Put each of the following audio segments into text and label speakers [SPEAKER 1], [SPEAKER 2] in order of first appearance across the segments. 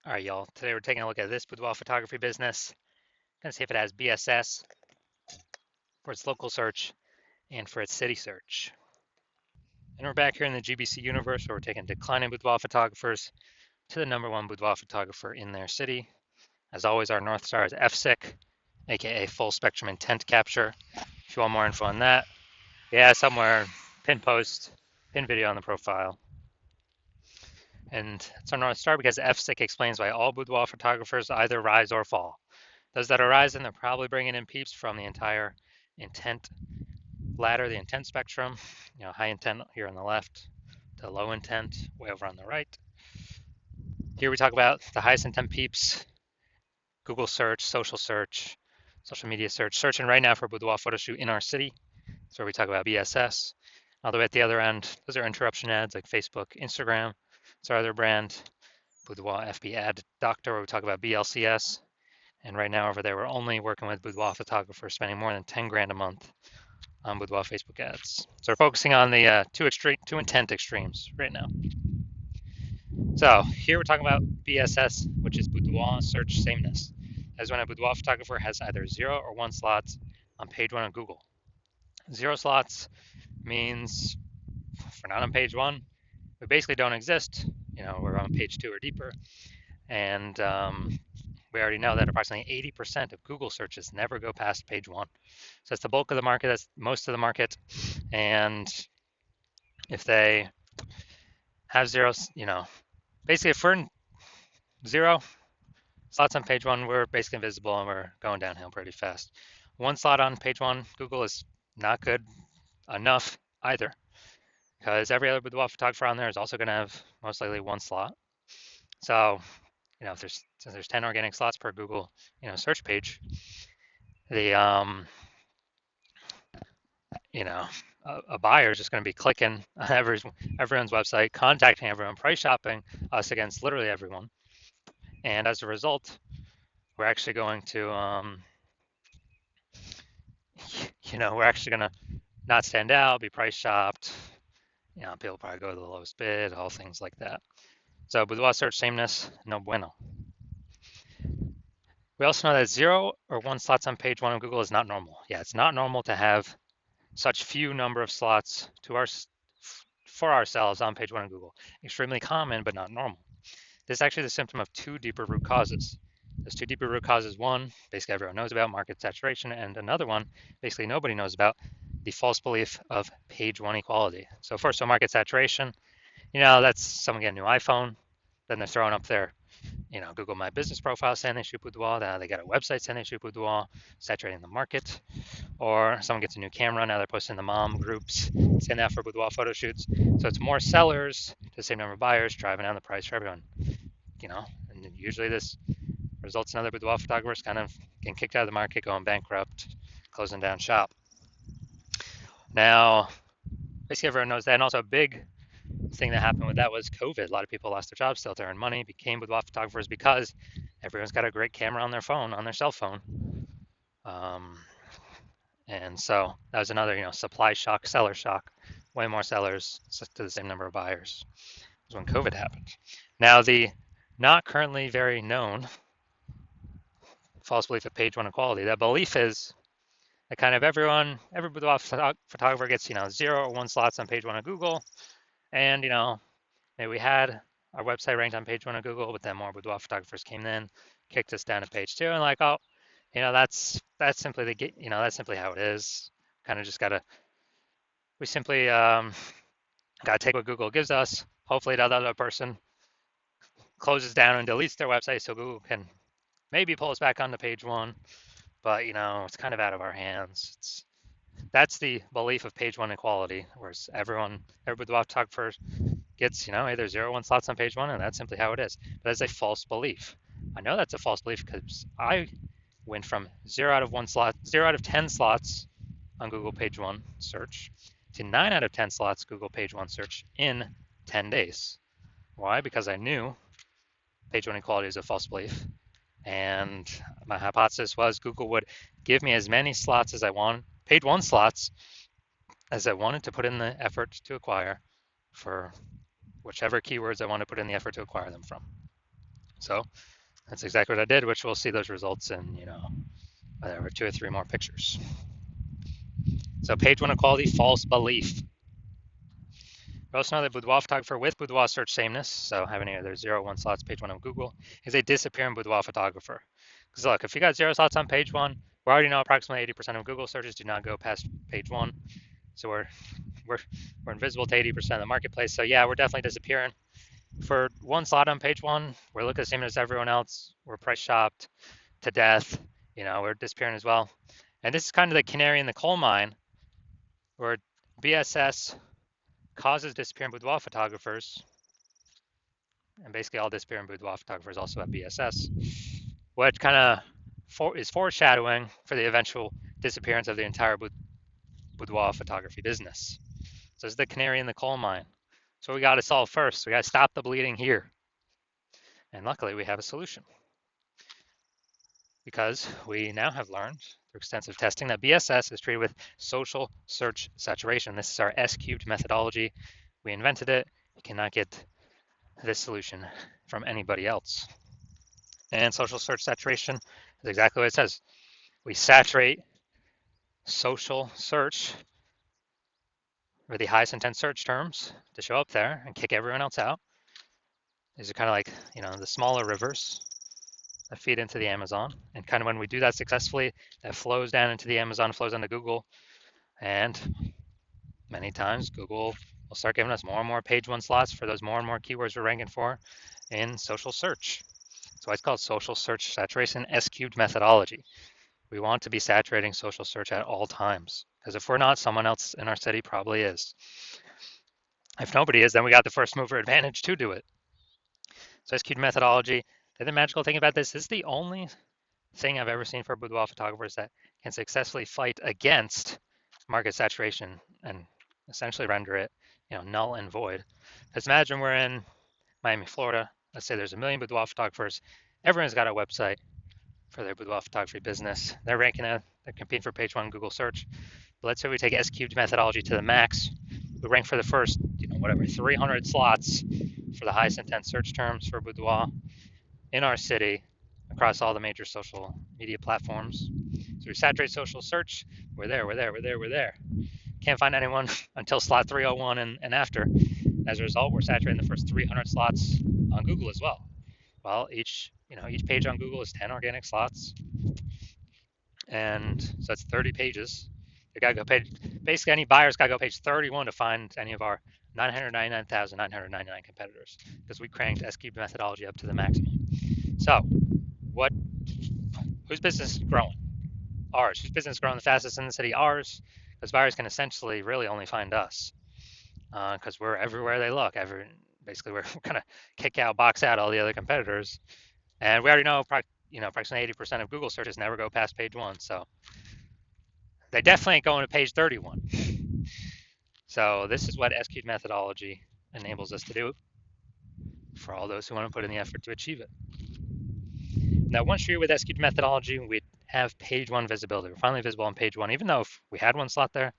[SPEAKER 1] All right, y'all. Today we're taking a look at this boudoir photography business. Gonna see if it has BSS for its local search and for its city search. And we're back here in the GBC universe where we're taking declining boudoir photographers to the #1 boudoir photographer in their city. As always, our North Star is FSIC, aka full spectrum intent capture. If you want more info on that, yeah, somewhere, pin post, pin video on the profile. And it's our North Star because FSIC explains why all boudoir photographers either rise or fall. Those that are rising, they're probably bringing in peeps from the entire intent ladder, the intent spectrum, high intent here on the left to low intent way over on the right. Here we talk about the highest intent peeps, Google search, social media search, searching right now for boudoir photo shoot in our city. That's where we talk about BSS. All the way at the other end, those are interruption ads like Facebook, Instagram. It's our other brand, Boudoir FB Ad Doctor, where we talk about BLCS. And right now over there, we're only working with boudoir photographers spending more than 10 grand a month on boudoir Facebook ads. So we're focusing on the two intent extremes right now. So here we're talking about BSS, which is boudoir search sameness. As when a boudoir photographer has either 0 or 1 slots on page 1 of Google. 0 slots means if we're not on page 1, we basically don't exist. We're on page 2 or deeper. And we already know that approximately 80% of Google searches never go past page 1. So that's the bulk of the market, that's most of the market. And if they have zeros, basically if we're in 0 slots on page 1, we're basically invisible and we're going downhill pretty fast. 1 slot on page 1, Google is not good enough either, because every other boudoir photographer on there is also going to have most likely 1 slot. So, if there's 10 organic slots per Google, search page, the a buyer is just going to be clicking on everyone's website, contacting everyone, price shopping us against literally everyone. And as a result, we're actually going to, we're actually going to not stand out, be price shopped. People probably go to the lowest bid, all things like that. So boudoir search sameness, no bueno. We also know that 0 or 1 slots on page 1 of Google is not normal. Yeah, it's not normal to have such few number of slots for ourselves on page 1 of Google. Extremely common, but not normal. This is actually the symptom of 2 deeper root causes. There's 2 deeper root causes. One, basically everyone knows about, market saturation, and another one, basically nobody knows about, the false belief of page 1 equality. So first, market saturation, that's someone getting a new iPhone, then they're throwing up their Google My Business profile saying they shoot boudoir. Now they got a website saying they shoot boudoir, saturating the market. Or someone gets a new camera, now they're posting the mom groups saying that for boudoir photo shoots. So it's more sellers to the same number of buyers, driving down the price for everyone. And usually this results in other boudoir photographers kind of getting kicked out of the market, going bankrupt, closing down shop. Now, basically everyone knows that. And also a big thing that happened with that was COVID. A lot of people lost their jobs, still to earn money, became boudoir photographers because everyone's got a great camera on their phone, on their cell phone. And so that was another, supply shock, seller shock. Way more sellers to the same number of buyers. Was when COVID happened. Now the not currently very known false belief of page 1 equality. That belief is that kind of every boudoir photographer gets, 0 or 1 slots on page 1 of Google. And, maybe we had our website ranked on page 1 of Google, but then more boudoir photographers came in, kicked us down to page 2, and like, oh, that's simply that's simply how it is. Kind of just we simply gotta take what Google gives us. Hopefully that other person closes down and deletes their website so Google can maybe pull us back onto page 1. But it's kind of out of our hands. That's the belief of page 1 equality, whereas every boudoir photographer gets, either 0 or 1 slots on page 1, and that's simply how it is. But that's a false belief. I know that's a false belief because I went from 0 out of 10 slots on Google page 1 search to 9 out of 10 slots Google page 1 search in 10 days. Why? Because I knew page 1 equality is a false belief. And my hypothesis was Google would give me as many slots as I want, page 1 slots, as I wanted to put in the effort to acquire for whichever keywords I want to put in the effort to acquire them from. So that's exactly what I did, which we'll see those results in, whatever, 2 or 3 more pictures. So page 1 equality, false belief. We also know that boudoir photographer with boudoir search sameness, so having either 0 or 1 slots, page 1 of Google, is a disappearing boudoir photographer. Because look, if you got 0 slots on page 1, we already know approximately 80% of Google searches do not go past page 1. So we're invisible to 80% of the marketplace. So yeah, we're definitely disappearing. For 1 slot on page 1, we're looking the same as everyone else. We're price shopped to death. We're disappearing as well. And this is kind of the canary in the coal mine, where BSS causes disappearing boudoir photographers, and basically all disappearing boudoir photographers also have BSS, what kind of is foreshadowing for the eventual disappearance of the entire boudoir photography business. So it's the canary in the coal mine. So we got to solve first. We got to stop the bleeding here. And luckily, we have a solution. Because we now have learned through extensive testing that BSS is treated with social search saturation. This is our S-cubed methodology. We invented it. You cannot get this solution from anybody else. And social search saturation is exactly what it says. We saturate social search with the highest intent search terms to show up there and kick everyone else out. These are kind of like, the smaller rivers that feed into the Amazon. And kind of when we do that successfully, that flows down into the Amazon, flows onto Google. And many times Google will start giving us more and more page 1 slots for those more and more keywords we're ranking for in social search. So it's called social search saturation S-cubed methodology. We want to be saturating social search at all times, because if we're not, someone else in our city probably is. If nobody is, then we got the first mover advantage to do it. So S-cubed methodology, the magical thing about this is the only thing I've ever seen for boudoir photographers that can successfully fight against market saturation and essentially render it, null and void. Because imagine we're in Miami, Florida. Let's say there's 1 million boudoir photographers. Everyone's got a website for their boudoir photography business. They're ranking it. They're competing for page 1 Google search. But let's say we take S-cubed methodology to the max. We rank for the first, 300 slots for the highest intent search terms for boudoir in our city across all the major social media platforms. So we saturate social search. We're there. Can't find anyone until slot 301 and after. As a result, we're saturating the first 300 slots on Google as well. Well, each page on Google is 10 organic slots, and so that's 30 pages. They gotta go page. Basically, any buyers gotta go page 31 to find any of our 999,999 competitors, because we cranked S-cubed methodology up to the maximum. So, whose business is growing? Ours. Whose business is growing the fastest in the city? Ours, because buyers can essentially really only find us, because we're everywhere they look. Basically, we're gonna kick out, box out all the other competitors, and we already know, approximately 80% of Google searches never go past page 1. So they definitely ain't going to page 31. So this is what S-cubed methodology enables us to do for all those who want to put in the effort to achieve it. Now, once you're with S-cubed methodology, we have page 1 visibility. We're finally visible on page 1, even though if we had 1 slot there,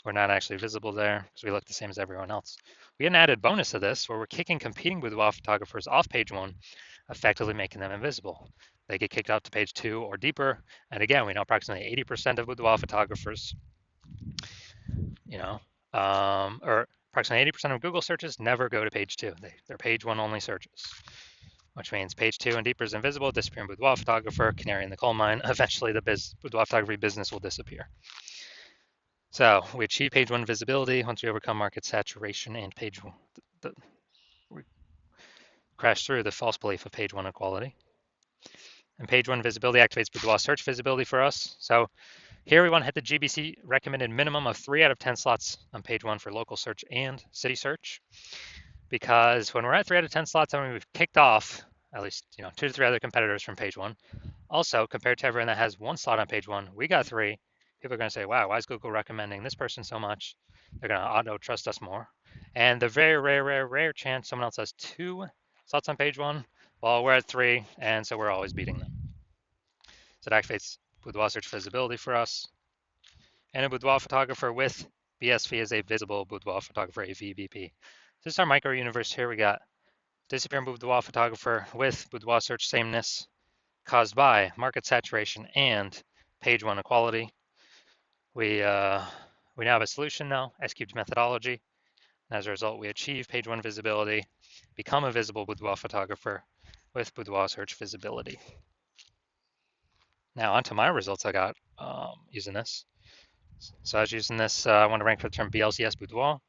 [SPEAKER 1] we're not actually visible there because we look the same as everyone else. We get an added bonus to this where we're kicking competing boudoir photographers off page 1, effectively making them invisible. They get kicked out to page 2 or deeper. And again, we know approximately 80% of boudoir photographers, or approximately 80% of Google searches never go to page 2. They're page 1 only searches, which means page 2 and deeper is invisible, disappearing boudoir photographer, canary in the coal mine. Eventually, the boudoir photography business will disappear. So we achieve page 1 visibility once we overcome market saturation and page 1. We crash through the false belief of page 1 equality. And page 1 visibility activates boudoir search visibility for us. So here we want to hit the GBC recommended minimum of 3 out of 10 slots on page 1 for local search and city search. Because when we're at 3 out of 10 slots, I mean, we've kicked off at least 2 to 3 other competitors from page 1. Also, compared to everyone that has 1 slot on page 1, we got 3. People are going to say, wow, why is Google recommending this person so much? They're going to auto-trust us more. And the very rare chance someone else has 2 slots on page 1, well, we're at 3, and so we're always beating them. So it activates boudoir search visibility for us. And a boudoir photographer with BSV is a visible boudoir photographer, a VBP. This is our micro universe here. We got disappearing boudoir photographer with boudoir search sameness caused by market saturation and page one equality. We now have a solution now, S-cubed methodology. And as a result, we achieve page one visibility, become a visible boudoir photographer with boudoir search visibility. Now onto my results I got using this. So I was using this, I want to rank for the term BLCS boudoir.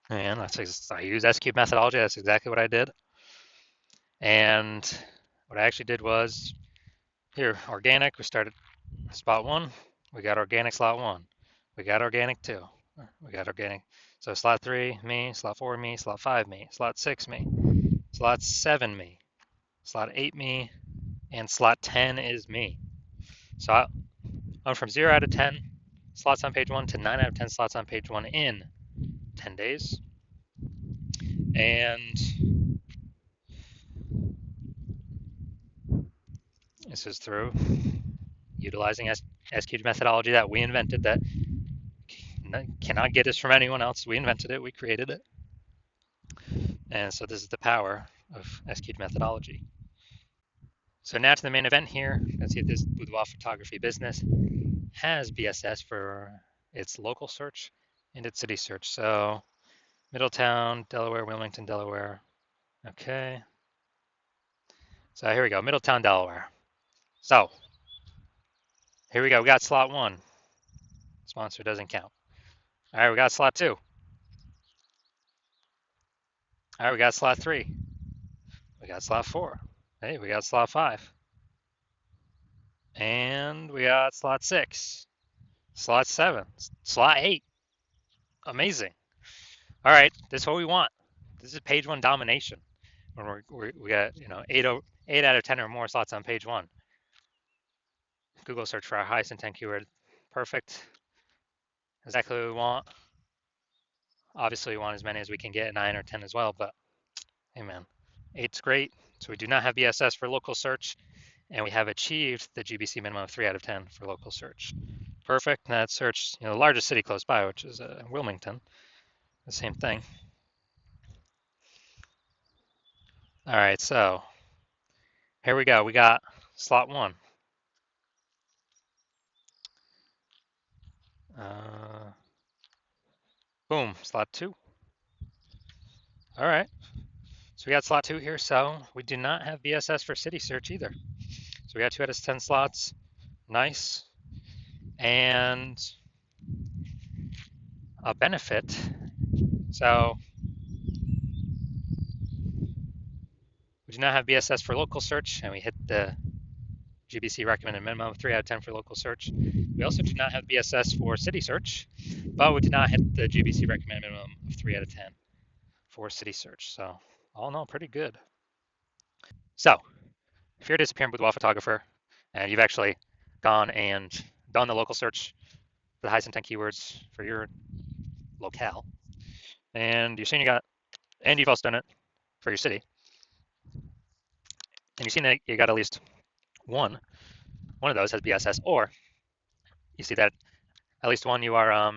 [SPEAKER 1] And I use S-cubed methodology, that's exactly what I did. And what I actually did was, here, organic, we started spot one, we got organic slot one, we got organic two, we got organic. So slot three, me, slot four, me, slot five, me, slot six, me, slot seven, me, slot eight, me, and slot 10 is me. So I went from 0 out of 10 slots on page one to 9 out of 10 slots on page one in 10 days. And this is through utilizing S-cubed methodology that we invented, that cannot get us from anyone else. We invented it, we created it. And so this is the power of S-cubed methodology. So now to the main event here. Let's see if this boudoir photography business has BSS for its local search and its city search. So Middletown, Delaware, Wilmington, Delaware. Okay. So here we go, Middletown, Delaware. So here we go, we got slot one. Sponsor doesn't count. All right, we got slot two. All right, we got slot three. We got slot four. Hey, we got slot five. And we got slot six, slot seven, slot eight. Amazing. All right, this is what we want. This is page one domination. When we got, 8 out of 10 or more slots on page one. Google search for our highest intent keyword. Perfect. Exactly what we want. Obviously, we want as many as we can get, 9 or 10 as well, but hey man, 8's great. So we do not have BSS for local search, and we have achieved the GBC minimum of 3 out of 10 for local search. Perfect. And that search, the largest city close by, which is Wilmington, the same thing. All right, so here we go. We got slot one. Boom, slot two. All right, so we got slot two here. So we do not have BSS for city search either. So we got 2 out of 10 slots. Nice. And a benefit. So we do not have BSS for local search, and we hit the GBC recommended minimum of 3 out of 10 for local search. We also do not have BSS for city search, but we did not hit the GBC recommended minimum of 3 out of 10 for city search. So all in all, pretty good. So if you're a disappearing boudoir photographer and you've actually gone and done the local search for the highest intent keywords for your locale, and you've seen and you've also done it for your city, and you've seen that you got at least one of those has BSS, or you see that at least one you are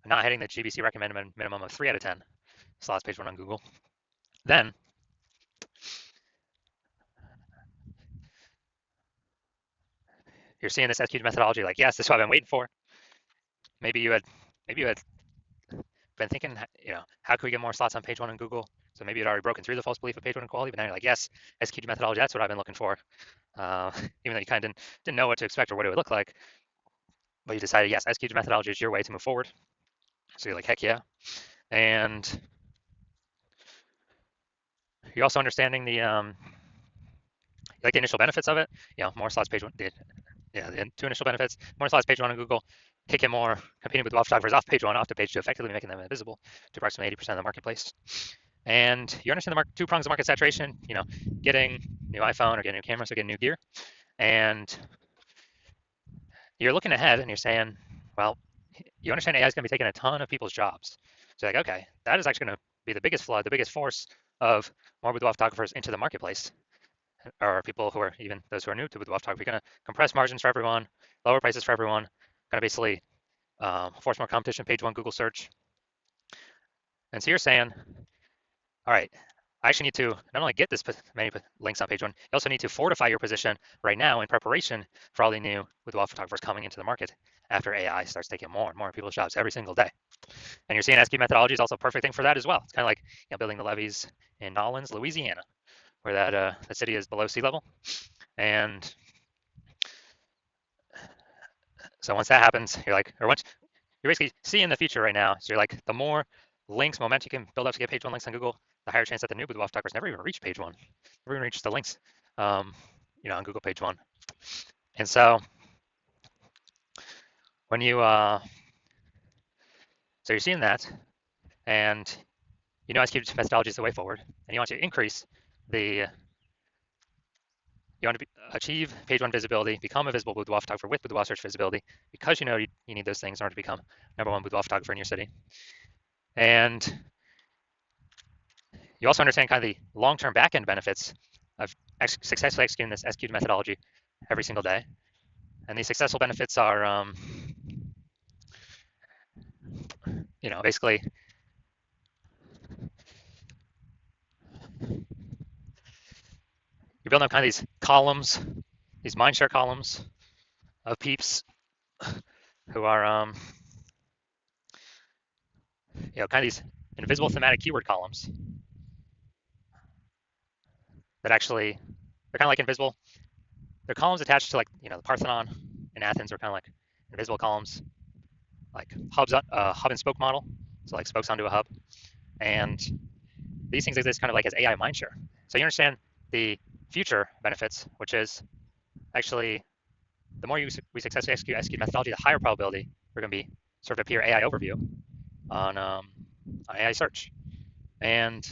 [SPEAKER 1] not hitting the GBC recommended minimum of 3 out of 10 slots page one on Google, then you're seeing this S-cubed methodology, like, yes, this is what I've been waiting for. Maybe you had been thinking, how can we get more slots on page one on Google? So maybe you'd already broken through the false belief of page one equality, but now you're like, yes, S-cubed methodology, that's what I've been looking for. Even though you kind of didn't know what to expect or what it would look like, but you decided, yes, S-cubed methodology is your way to move forward. So you're like, heck yeah. And you're also understanding the initial benefits of it. More slots page one. The two initial benefits: more slots page one on Google, kicking more competing with photographers off page one, off to page two, effectively making them invisible to approximately 80% of the marketplace. And you understand the two prongs of market saturation. Getting new iPhone or getting new camera, so getting new gear, and you're looking ahead and you're saying, well, you understand AI is going to be taking a ton of people's jobs. So you're like, okay, that is actually going to be the biggest flood, the biggest force of more boudoir photographers into the marketplace, or people who are even those who are new to boudoir photography. Going to compress margins for everyone, lower prices for everyone, going to basically force more competition, page one Google search. And so you're saying, All right. I actually need to not only get this many links on page one, you also need to fortify your position right now in preparation for all the new boudoir photographers coming into the market after AI starts taking more and more people's jobs every single day. And you're seeing SQ methodology is also a perfect thing for that as well. It's kind of like building the levees in Nolens, Louisiana, where that city is below sea level. And so once that happens, you're like, or once you're basically seeing the future right now. So you're like, the more links, momentum you can build up to get page one links on Google, the higher chance that the new boudoir photographers never even reach page one, never even reach the links, um, on Google page one. And so when so you're seeing that, and SQ methodology is the way forward, and you want to increase the you want to achieve page one visibility, become a visible boudoir photographer with boudoir search visibility, because you need those things in order to become number one boudoir photographer in your city. And you also understand kind of the long-term back-end benefits of successfully executing this SQ methodology every single day. And these successful benefits are, basically you're building up kind of these columns, these mindshare columns of peeps who are, kind of these invisible thematic keyword columns that actually, they're kind of like invisible. They're columns attached to like, the Parthenon in Athens are kind of like invisible columns, like hub and spoke model. So like spokes onto a hub. And these things exist kind of like as AI mindshare. So you understand the future benefits, which is actually the more we successfully execute methodology, the higher probability we're going to be sort of appear AI overview on AI search. And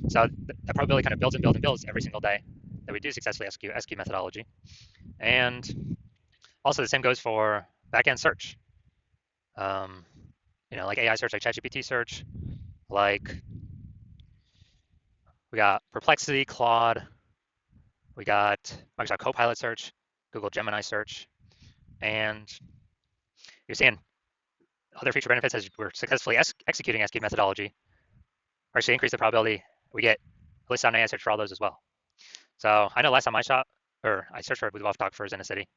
[SPEAKER 1] so that probability kind of builds and builds and builds every single day that we do successfully execute methodology. And also the same goes for backend search. Like AI search, like ChatGPT search, like we got Perplexity, Claude, we got Microsoft Copilot search, Google Gemini search, and you're seeing other feature benefits as we're successfully executing SQ methodology actually increase the probability we get at least on AI search for all those as well. So I know last time I searched for boudoir photographers in a city,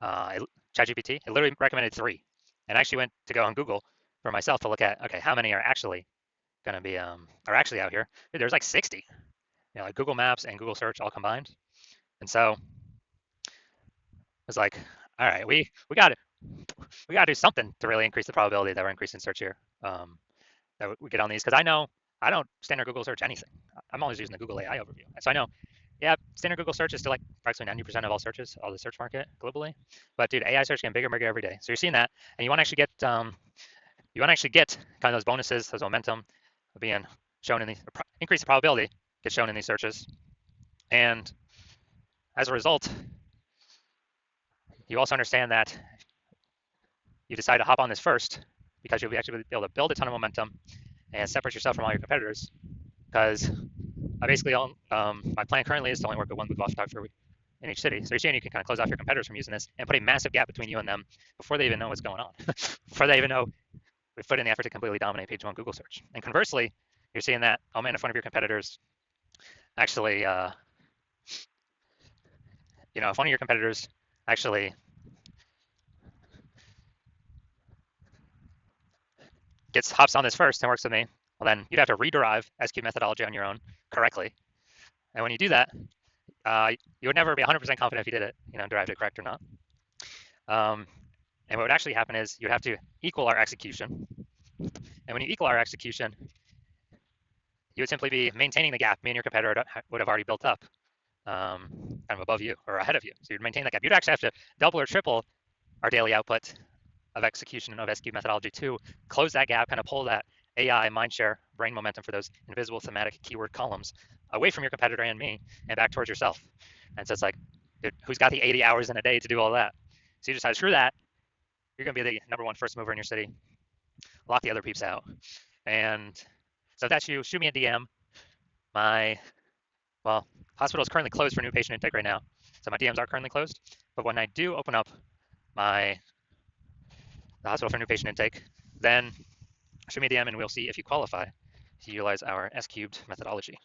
[SPEAKER 1] ChatGPT, it literally recommended 3. And I actually went to go on Google for myself to look at, okay, how many are actually going to be, are actually out here. Dude, there's like 60, like Google Maps and Google Search all combined. And so it's like, all right, we got to do something to really increase the probability that we're increasing search here. That we get on these, because I know I don't standard Google search anything. I'm always using the Google AI overview. And so I know, yeah, standard Google search is still like approximately 90% of all searches, all the search market globally. But dude, AI search getting bigger and bigger every day. So you're seeing that, and you want to actually get kind of those bonuses, those momentum of being shown in the increase the probability gets shown in these searches. And as a result, you also understand that you decide to hop on this first because you'll be actually able to build a ton of momentum and separate yourself from all your competitors. Because I basically my plan currently is to only work with one boudoir photographer in each city. So you're seeing you can kind of close off your competitors from using this and put a massive gap between you and them before they even know what's going on, before they even know we put in the effort to completely dominate page one Google search. And conversely, you're seeing that if one of your competitors actually, if one of your competitors actually hops on this first and works with me, well then you'd have to rederive SQ methodology on your own correctly. And when you do that, you would never be 100% confident if you did it, derived it correct or not. And what would actually happen is you'd have to equal our execution. And when you equal our execution, you would simply be maintaining the gap me and your competitor would have already built up, kind of above you or ahead of you. So you'd maintain that gap. You'd actually have to double or triple our daily output of execution of SQ methodology to close that gap, kind of pull that AI mindshare brain momentum for those invisible thematic keyword columns away from your competitor and me and back towards yourself. And so it's like, dude, who's got the 80 hours in a day to do all that? So you decide, screw that. You're going to be the number one first mover in your city. Lock the other peeps out. And so if that's you, shoot me a DM. My hospital is currently closed for new patient intake right now. So my DMs are currently closed. But when I do open up the hospital for new patient intake, then shoot me a DM and we'll see if you qualify to utilize our S cubed methodology.